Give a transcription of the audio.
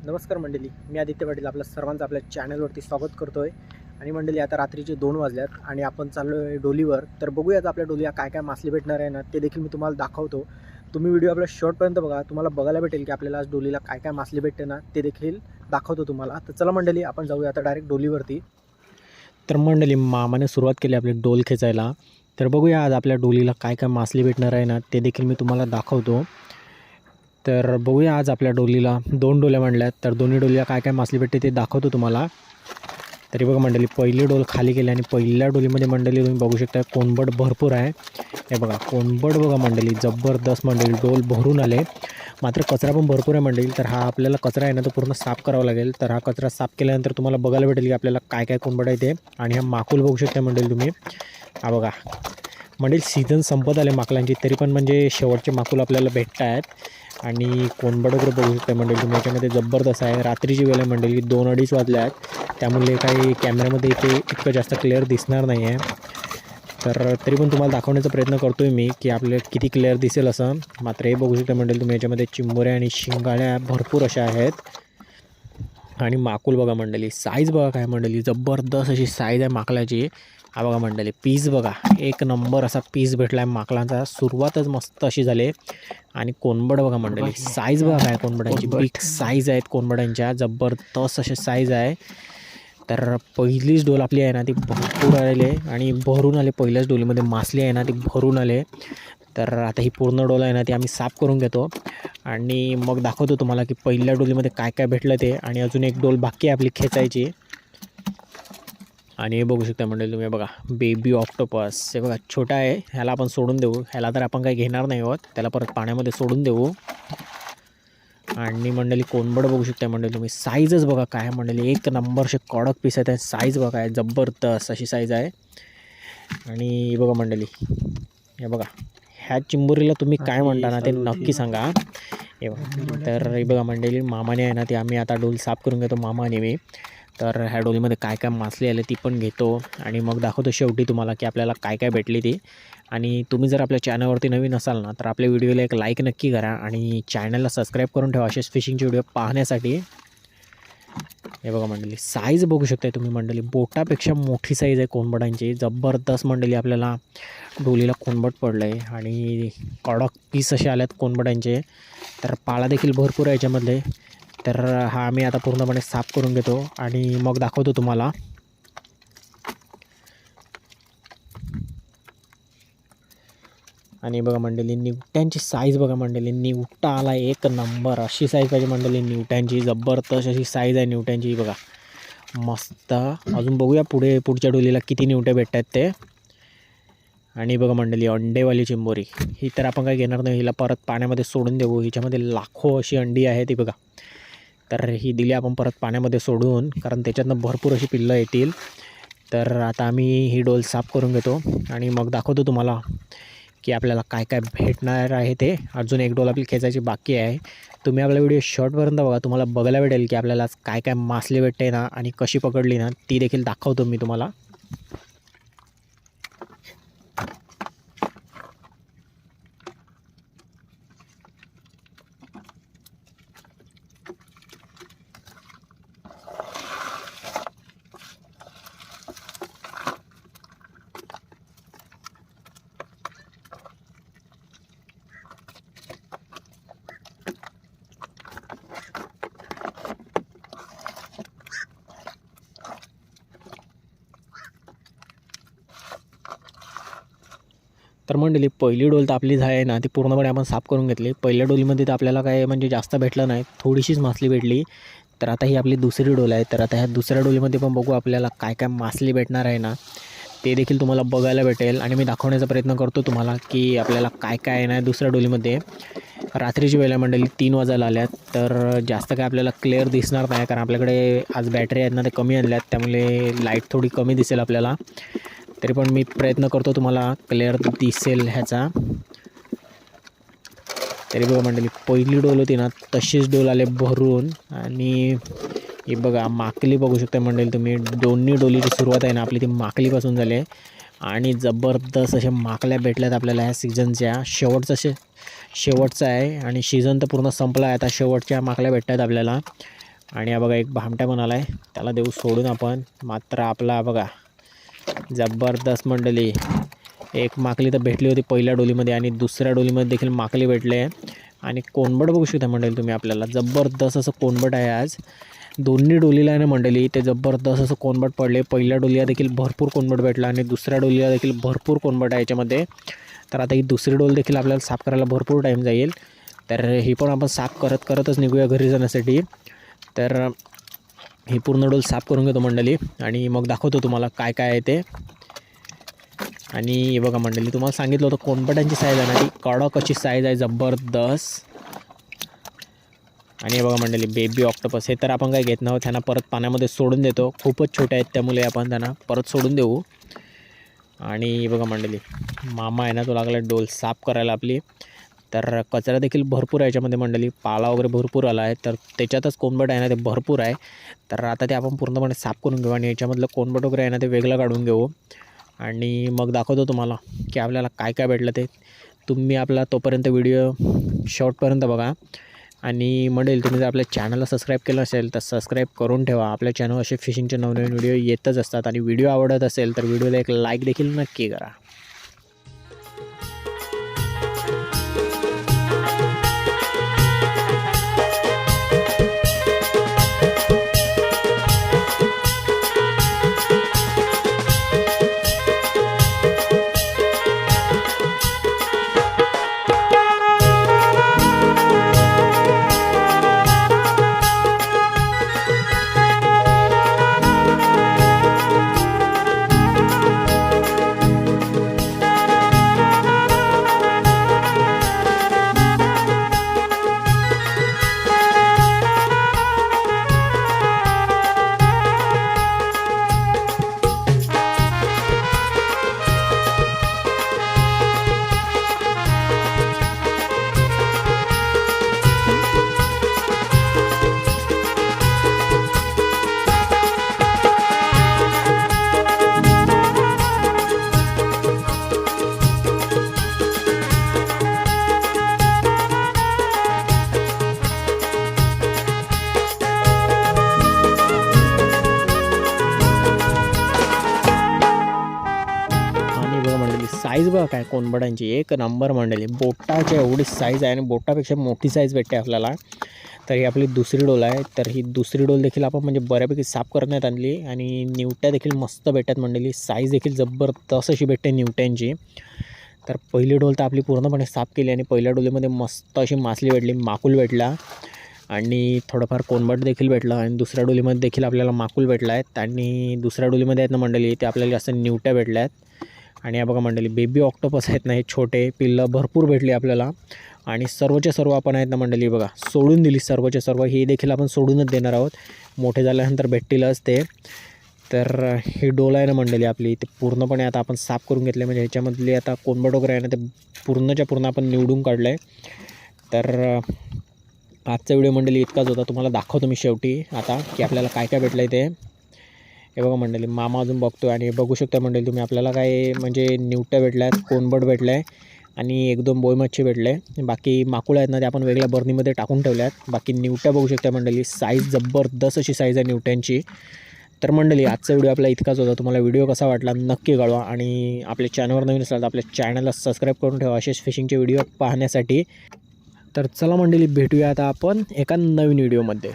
नमस्कार मंडळी, मी आदित्य पाटील आपल्या सर्वांचं आपल्या चॅनलवरती स्वागत करतो आहे. आणि मंडळी आता रात्रीचे 2 वाजल्यात आणि आपण चाललो आहे डोलीवर. तर बघूयात आपल्या डोलीला काय काय मासली भेटणार आहे ना, ते देखील मी तुम्हाला दाखवतो. तुम्ही व्हिडिओ आपल्या शेवटपर्यंत बघा, तुम्हाला बघायला भेटेल की आपल्याला आज डोलीला काय काय मासली भेटते ना, ते देखील दाखवतो तुम्हाला. तर चला मंडळी, आपण जाऊया आता डायरेक्ट डोलीवरती. तर मंडळी, मामाने सुरुवात केली आपली डोल खेचायला. तर बघूया आज आपल्या डोलीला काय काय मासली भेटणार आहे ना, ते देखील मी तुम्हाला दाखवतो. तर बघूया आज आपल्या डोलीला 2 डोल्या मांडल्यात, तर दोन्ही डोलीला काय काय मासली भेटते ते दाखवतो तुम्हाला. तरी बघा मंडळी, पहिली डोल खाली केली आणि पहिल्या डोलीमध्ये मंडळी तुम्ही बघू शकता कोंबड भरपूर आहे. हे बघा कोंबड, बघा मंडळी जबरदस्त मंडळी, डोल भरून आले. मात्र कचरा पण भरपूर आहे मंडळी. तर हा आपल्याला कचरा आहे ना, तो पूर्ण साफ करावा लागेल. तर हा कचरा साफ केल्यानंतर तुम्हाला बघायला भेटेल की आपल्याला काय काय कोंबड आहे ते. आणि हा माकुल बघू शकता मंडळी तुम्ही. हा बघा मंडळी, सीझन संपत आले माकलांची, तरी पण म्हणजे शेवटचे माकुल आपल्याला भेटत आहेत. आणि कोंबड वगैरे बघू शकता मंडळी तुम्ही, याच्यामध्ये जबरदस्त आहे. रात्रीची वेळ आहे मंडळी, 2-2:30 वाजले आहेत, त्यामुळे काही कॅमेऱ्यामध्ये इथे इतकं जास्त क्लिअर दिसणार नाही आहे. तर तरी पण तुम्हाला दाखवण्याचा प्रयत्न करतो आहे मी की आपल्याला किती क्लिअर दिसेल असं. मात्र हे बघू शकता मंडळी तुम्ही, याच्यामध्ये चिंबोऱ्या आणि शिंगाड्या भरपूर अशा आहेत. आणि माकुल बघा मंडळी, साईज बघा काय मंडळी, जबरदस्त अशी साईज आहे माकलाची. हा बघा मंडळी, पीस बघा, एक नंबर असा पीस भेटला आहे माकलांचा. सुरुवातच मस्त अशी झाली. आणि कोंबड बघा मंडळी, साईज बघा काय कोंबड्यांची, बिग साईज आहेत कोंबड्यांच्या, जबरदस्त अशी साईज आहे. तर पहिलीच डोल आपली आहे ना, ती भरपूर आले आणि भरून आले. पहिल्याच डोलीमध्ये मासली आहे ना, ती भरून आले. तर आता ही पूर्ण डोल आहे ना, ती आम्ही साफ करून घेतो आणि मग दाखवतो तुम्हाला की पहिल्या डोलीमध्ये काय काय भेटलं ते. आणि अजून एक डोल बाकी आहे आपली खेचायची. आणि हे बघू शकता मंडळी तुम्ही, बघा बेबी ऑक्टोपस. हे बघा छोटा आहे, ह्याला आपण सोडून देऊ. ह्याला तर आपण काही घेणार नाही आहोत, त्याला परत पाण्यामध्ये सोडून देऊ. आणि मंडळी कोंबड बघू शकता मंडळी तुम्ही, साईजच बघा काय मंडळी, एक नंबरचे कडक पीस आहेत. साईज बघा आहे, जबरदस्त अशी साईज आहे. आणि बघा मंडळी, हे बघा ह्या चिंबोरीला तुम्ही काय म्हणता ना, ते नक्की सांगा. हे बघा, तर हे बघा मंडळी, मामाने आहे ना, ते आम्ही आता डोल साफ करून घेतो मामाने मी. तर ह्या डोलीमध्ये काय काय मासली आले ती पण घेतो आणि मग दाखवतो शेवटी तुम्हाला की आपल्याला काय काय भेटली ती. आणि तुम्ही जर आपल्या चॅनलवरती नवीन असाल ना, तर आपल्या व्हिडिओला एक लाईक नक्की करा आणि चॅनलला सबस्क्राईब करून ठेवा असेच फिशिंगचे व्हिडिओ पाहण्यासाठी. हे बघा मंडळी, साईज बघू शकता तुम्ही मंडळी, बोटापेक्षा मोठी साईज आहे कोंबडांची. जबरदस्त मंडळी आपल्याला डोलीला कोंबड पडलं आहे आणि कडक पीस असे आल्यात कोंबड्यांचे. तर पाळा देखील भरपूर आहे याच्यामध्ये. तर हा आम्ही आता पूर्णपणे साफ करून घेतो आणि मग दाखवतो तुम्हाला. आणि बघा मंडळी, निवट्यांची साईज बघा मंडळी, निवटा आला एक नंबर, अशी साईज पाहिजे मंडळी निवट्यांची. जबरदस्त अशी साईज आहे निवट्यांची बघा, मस्त. अजून बघूया पुढच्या डोलीला किती निवटे भेटतात ते. आणि बघा मंडळी, अंडेवाली चिंबोरी, ही तर आपण काही घेणार नाही, हिला परत पाण्यामध्ये सोडून देऊ. हिच्यामध्ये लाखो अशी अंडी आहे ती बघा. तर ही दिली आपण परत पाण्यामध्ये सोडून, कारण त्याच्यातनं भरपूर अशी पिल्लं येतील. तर आता आम्ही ही डोल साफ करून घेतो आणि मग दाखवतो तुम्हाला की आपल्याला काय काय भेटणार आहे ते. अजून एक डोल आपली खेचायची बाकी आहे. तुम्ही आपला व्हिडिओ शॉर्टपर्यंत बघा, तुम्हाला बघायला भेटेल की आपल्याला काय काय मासली भेटते ना आणि कशी पकडली ना, ती देखील दाखवतो मी तुम्हाला. तर मंडळी, पहिली डोल तर आपली आहे ना, ती पूर्णपणे आपण साफ करून घेतली. पहिल्या डोलीमध्ये तर आपल्याला काय म्हणजे जास्त भेटलं नाही, थोडीशीच मासली भेटली. तर आता ही आपली दुसरी डोल आहे. तर आता ह्या दुसऱ्या डोलीमध्ये पण बघू आपल्याला काय काय मासली भेटणार आहे ना, ते देखील तुम्हाला बघायला भेटेल. आणि मी दाखवण्याचा प्रयत्न करतो तुम्हाला की आपल्याला काय काय आहे ना दुसऱ्या डोलीमध्ये. रात्रीची वेळ आहे मंडळी, 3 वाजायला आल्यात. तर जास्त काय आपल्याला क्लिअर दिसणार नाही, कारण आपल्याकडे आज बॅटरी आहेत ना, ते कमी आणल्यात, त्यामुळे लाईट थोडी कमी दिसेल आपल्याला. तरी पण मी प्रयत्न करतो तुम्हाला क्लिअर दिसेल ह्याचा. तरी बघा मंडळी, पहिली डोल होती ना, तशीच डोल आले भरून. आणि हे बघा माकली बघू शकता मंडळी तुम्ही, दोन्ही डोलीची सुरुवात आहे ना आपली ती माकलीपासून झाली आहे. आणि जबरदस्त अशा माकल्या भेटल्यात आपल्याला ह्या सीझनच्या. शेवटचा आहे आणि सीझन तर पूर्ण संपला आहे, आता शेवटच्या माकल्या भेटतात आपल्याला. आणि हा बघा एक भामट्या पण आला आहे, त्याला देऊ सोडून आपण. मात्र आपला बघा जबरदस्त मंडळी, एक माकली तर भेटली होती पहिल्या डोलीमध्ये आणि दुसऱ्या डोलीमध्ये देखील माकली भेटले. आणि कोणबट बघू शकता मंडळी तुम्ही, आपल्याला जबरदस्त असं कोणबट आहे आज. दोन्ही डोलीला आहे ना मंडळी ते जबरदस्त असं कोणबट पडले. पहिल्या डोलीला देखील भरपूर कोणबट भेटला आणि दुसऱ्या डोलीला देखील भरपूर कोणबट आहे याच्यामध्ये. तर आता ही दुसरी डोल देखील आपल्याला साफ करायला भरपूर टाईम जाईल, तर ही पण आपण साफ करतच निघूया घरी जाण्यासाठी. तर ही पूर्ण डोल साफ करून घेतो मंडळी आणि मग दाखवतो तुम्हाला काय काय आहे ते. आणि बघा मंडळी, तुम्हाला सांगितलं होतं कोणबटांची साईज आहे ना ती कडक अशी साईज आहे जबरदस्त. आणि बघा मंडळी बेबी ऑक्टोपस, हे तर आपण काय घेत नव्हतं, त्यांना परत पाण्यामध्ये सोडून देतो. खूपच छोटे आहेत त्यामुळे आपण त्यांना परत सोडून देऊ. आणि बघा मंडळी, मामा आहे ना तो लागला डोल साफ करायला आपली. तर कचरा देखील भरपूर आहे याच्यामध्ये मंडळी, पाला वगैरे भरपूर आला आहे, तर त्याच्यातच कोणबट आहे ना ते भरपूर आहे. तर आता ते आपण पूर्णपणे साफ करून घेऊ आणि याच्यामधलं कोणबट वगैरे आहे ना ते वेगळं काढून घेऊ. आणि मग दाखवतो तुम्हाला की आपल्याला काय काय भेटलं ते. तुम्ही आपला तोपर्यंत व्हिडिओ शेवटपर्यंत बघा. आणि मंडळी, तुम्ही जर आपल्या चॅनलला सबस्क्राईब केलं असेल तर सबस्क्राईब करून ठेवा. आपल्या चॅनल असे फिशिंगचे नवनवीन व्हिडिओ येतच असतात. आणि व्हिडिओ आवडत असेल तर व्हिडिओला एक लाईक देखील नक्की करा. साईज बघा काय कोणबडांची एक नंबर मंडळी, बोटाच्या एवढी साईज आहे आणि बोटापेक्षा मोठी साईज भेटते आपल्याला. तर ही आपली दुसरी डोल आहे. तर ही दुसरी डोल देखील आपण म्हणजे बऱ्यापैकी साफ करण्यात आणली आणि निवट्या देखील मस्त भेटतात मंडळी, साईज देखील जबरदस्त अशी भेटते निवट्यांची. तर पहिली डोल तर आपली पूर्णपणे साफ केली आणि पहिल्या डोलीमध्ये मस्त अशी मासली भेटली, माकुल भेटला आणि थोडंफार कोणबट देखील भेटलं. आणि दुसऱ्या डोलीमध्ये देखील आपल्याला माकुल भेटला आहेत आणि दुसऱ्या डोलीमध्ये आहेत ना मंडळी ते आपल्याला जास्त निवट्या भेटल्या आहेत. आणि या बघा मंडळी बेबी ऑक्टोपस आहेत ना, हे छोटे पिल्लं भरपूर भेटली आपल्याला. आणि सर्वच्या सर्व आपण आहेत ना मंडळी बघा सोडून दिली, सर्वच्या सर्व ही देखील आपण सोडूनच देणार आहोत, मोठे झाल्यानंतर भेटतीलच ते. तर ही डोल आहे ना मंडळी आपली ते पूर्णपणे आता आपण साफ करून घेतले, म्हणजे ह्याच्यामधली आता कोणबट वगैरे आहे ना ते पूर्णच्या पूर्ण आपण निवडून काढलं आहे. तर आजचा व्हिडिओ मंडळी इतकाच होता, तुम्हाला दाखवतो मी शेवटी आता की आपल्याला काय काय भेटलं आहे ते. हे बघा मंडळी मामा अजून बघतो आणि बघू शकता मंडळी तुम्ही आपल्याला काय म्हणजे निवट्या भेटल्या आहेत, कोणबट भेटलं आहे आणि एक दोन बोई मच्छी भेटले. बाकी माकुळ आहेत ना ते आपण वेगळ्या बर्नीमध्ये टाकून ठेवल्या आहेत. बाकी निवट्या बघू शकता मंडळी, साईज जबरदस्त अशी साईज आहे निवट्यांची. तर मंडळी आजचा व्हिडिओ आपला इतकाच होता, तुम्हाला व्हिडिओ कसा वाटला नक्की कळवा. आणि आपल्या चॅनलवर नवीन असाल तर आपल्या चॅनलला सबस्क्राईब करून ठेवा असेच फिशिंगचे व्हिडिओ पाहण्यासाठी. तर चला मंडळी भेटूया आता आपण एका नवीन व्हिडिओमध्ये.